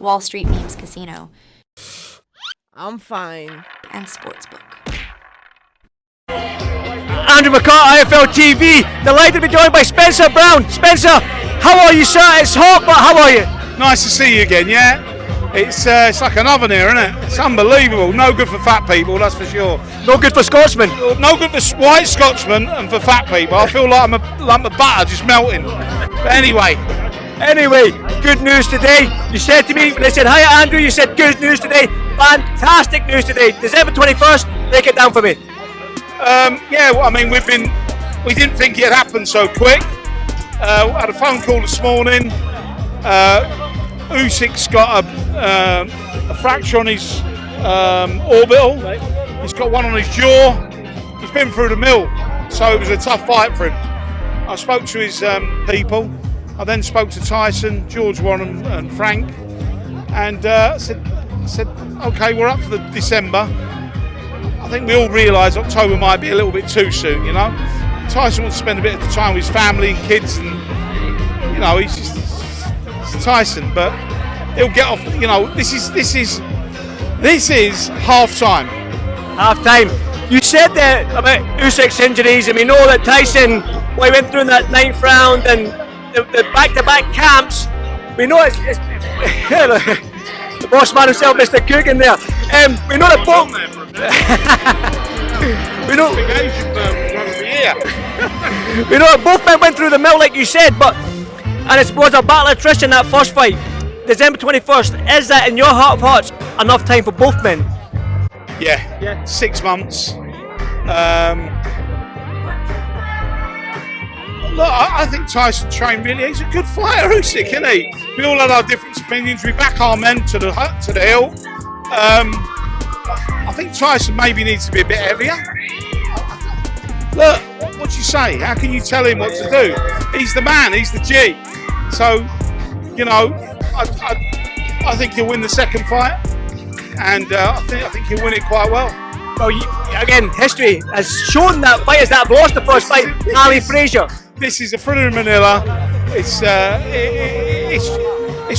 Wall Street Memes Casino. I'm fine. And Sportsbook. Andrew McCart, IFLTV. Delighted to be joined by Spencer Brown. Spencer, how are you, sir? It's hot, but how are you? Nice to see you again, yeah? It's like an oven here, isn't it? It's unbelievable. No good for fat people, that's for sure. No good for Scotsmen. No good for white Scotchmen and for fat people. I feel like I'm a lump of butter just melting. But anyway, good news today. You said to me, when I said hi Andrew, you said good news today. Fantastic news today. December 21st, break it down for me. yeah, well, I mean, we didn't think it happened so quick. We had a phone call this morning. Usyk's got a fracture on his orbital. He's got one on his jaw. He's been through the mill, so it was a tough fight for him. I spoke to his people. I then spoke to Tyson, George Warren and Frank, and said, okay, we're up for the December. I think we all realise October might be a little bit too soon, you know. Tyson wants to spend a bit of time with his family and kids, and you know, it's Tyson, but he'll get off. You know, this is half time. Half time. You said that about Usyk's injuries, and we know that Tyson, well, he went through in that 9th round and the back-to-back camps. We know it's the boss man himself, Mr. Coogan there. We know that both. We know that both men went through the mill, like you said, and it was a battle of attrition that first fight. December 21st. Is that, in your heart of hearts, enough time for both men? Yeah. 6 months. Look, I think Tyson trained really. He's a good fighter, Usyk, isn't he? We all had our different opinions. We back our men to the hill. I think Tyson maybe needs to be a bit heavier. Look, what do you say? How can you tell him what to do? He's the man. He's the G. So, you know, I think he'll win the second fight, and I think he'll win it quite well. Well, again, history has shown that fighters that have lost the first fight, Ali Frazier. This is a thriller in Manila. It's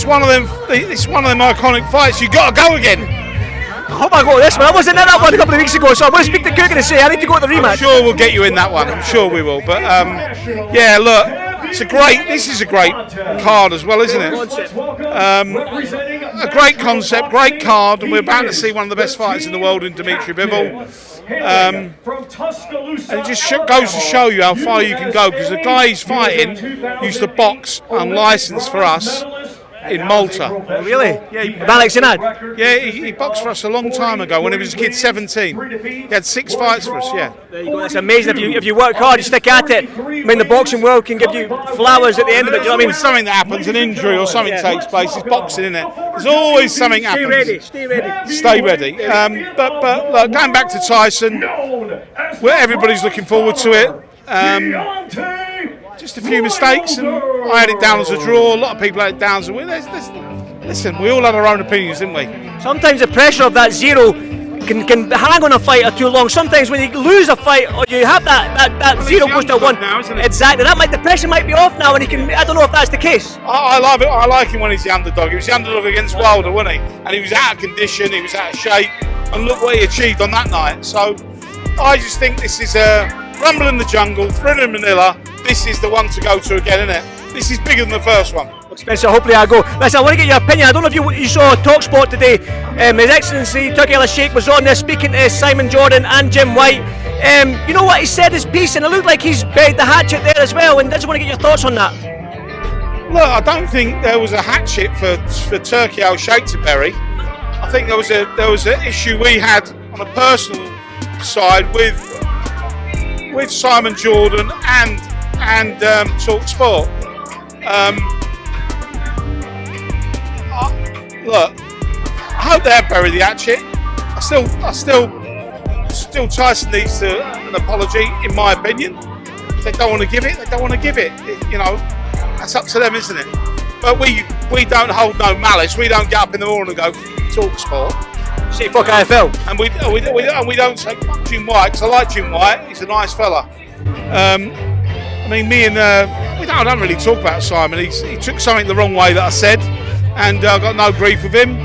one of them. It's one of them iconic fights. You got to go again. I hope I go to this one. I wasn't in that one a couple of weeks ago, so I'm going to speak to Coogan and say I need to go to the rematch. I'm sure we'll get you in that one. I'm sure we will. But yeah, look, this is a great card as well, isn't it? A great concept, great card, and we're about to see one of the best fighters in the world in Dimitri Bivol. And it just goes to show you how far you can go, because the guy he's fighting used to box unlicensed for us in Malta. Oh, really? Yeah, Alex Inad. Yeah, he boxed for us a long time ago when he was a kid, 17. He had 6 fights for us, yeah. There you go. It's amazing. If you work hard, you stick at it. I mean, the boxing world can give you flowers at the end of it. Do you know what I mean? Something that happens, an injury or something takes place. It's boxing, isn't it? There's always something happens. Stay ready. Stay ready. But look, going back to Tyson, everybody's looking forward to it. Just a few mistakes, and I had it down as a draw. A lot of people had it down as a win. Listen, we all had our own opinions, didn't we? Sometimes the pressure of that zero can hang on a fighter too long. Sometimes when you lose a fight or you have that zero goes to 1, now, isn't it? Exactly. The pressure might be off now, and he can. I don't know if that's the case. I love it. I like him when he's the underdog. He was the underdog against Wilder, wasn't he? And he was out of condition. He was out of shape, and look what he achieved on that night. So I just think this is a rumble in the jungle, thriller in Manila. This is the one to go to again, isn't it? This is bigger than the first one. Spencer, hopefully I go. Listen, I want to get your opinion. I don't know if you saw Talksport today. His Excellency Turki Alalshikh was on there speaking to Simon Jordan and Jim White. You know what he said, his piece, and it looked like he's buried the hatchet there as well, and I just want to get your thoughts on that. Look, I don't think there was a hatchet for Turki Alalshikh to bury. I think there was an issue we had on a personal side with Simon Jordan and Talksport. Look, I hope they have buried the hatchet. Still Tyson needs an apology, in my opinion. If they don't want to give it, they don't want to give it. You know, that's up to them, isn't it? But we don't hold no malice. We don't get up in the morning and go Talksport. Say fuck IFL. And we don't say fuck Jim White, because I like Jim White. He's a nice fella. I mean, me and I don't really talk about Simon. He took something the wrong way that I said, and I got no grief with him.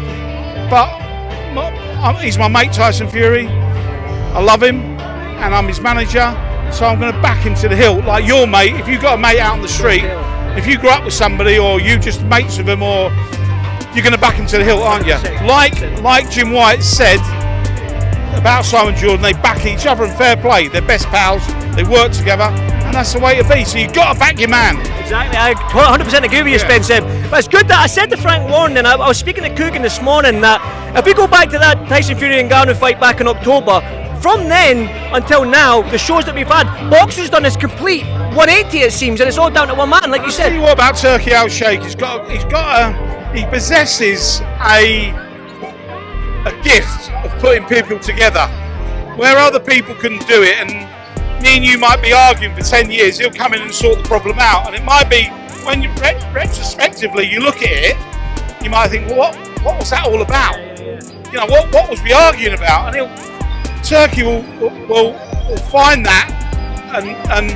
But he's my mate, Tyson Fury. I love him, and I'm his manager, so I'm going to back him to the hilt. Like your mate, if you've got a mate out on the street, if you grew up with somebody, or you just mates with them, or you're going to back him to the hilt, aren't you? Like Jim White said about Simon Jordan, they back each other, and fair play. They're best pals. They work together, and that's the way to be. So you've got to back your man. Exactly, I 100% agree with you, Spence. But it's good that I said to Frank Warren, and I was speaking to Coogan this morning, that if we go back to that Tyson Fury and Ngannou fight back in October, from then until now, the shows that we've had, boxing's done this complete 180, it seems, and it's all down to one man, like you said. Tell you what about Turki Alalshikh? He possesses a gift of putting people together, where other people can do it, and me and you might be arguing for 10 years, he'll come in and sort the problem out. And it might be, when you retrospectively you look at it, you might think, well, what was that all about? You know, what was we arguing about? And Turki will find that and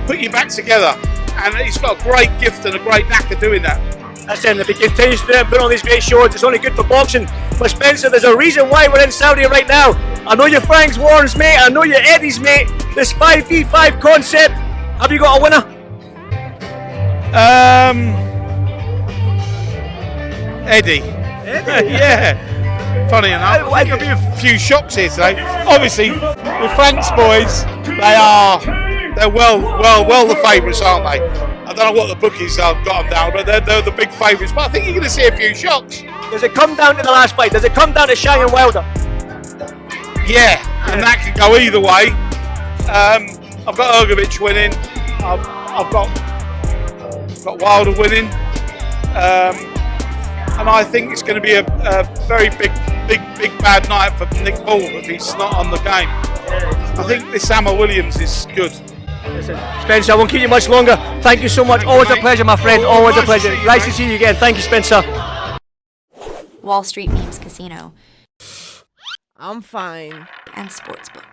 put you back together. And he's got a great gift and a great knack of doing that. That's it, if he continues to do it and put on these great shows, it's only good for boxing. But Spencer, there's a reason why we're in Saudi right now. I know you're Frank's Warren's mate, I know you're Eddie's mate. This 5v5 concept, have you got a winner? Eddie? Yeah. Funny enough, I think there'll be a few shocks here today. Obviously, with Frank's boys, they're well the favourites, aren't they? I don't know what the bookies have got them down, but they're the big favourites. But I think you're going to see a few shocks. Does it come down to the last fight? Does it come down to Shy and Wilder? Yeah, and that can go either way. I've got Ergovic winning. I've got Wilder winning. And I think it's going to be a very big bad night for Nick Paul if he's not on the game. I think this Hammer Williams is good. Listen, Spencer, I won't keep you much longer. Thank you so much. Always a pleasure, my friend. Always a pleasure. Nice to see you again. Thank you, Spencer. Wall Street Memes Casino I'm fine. and Sportsbook.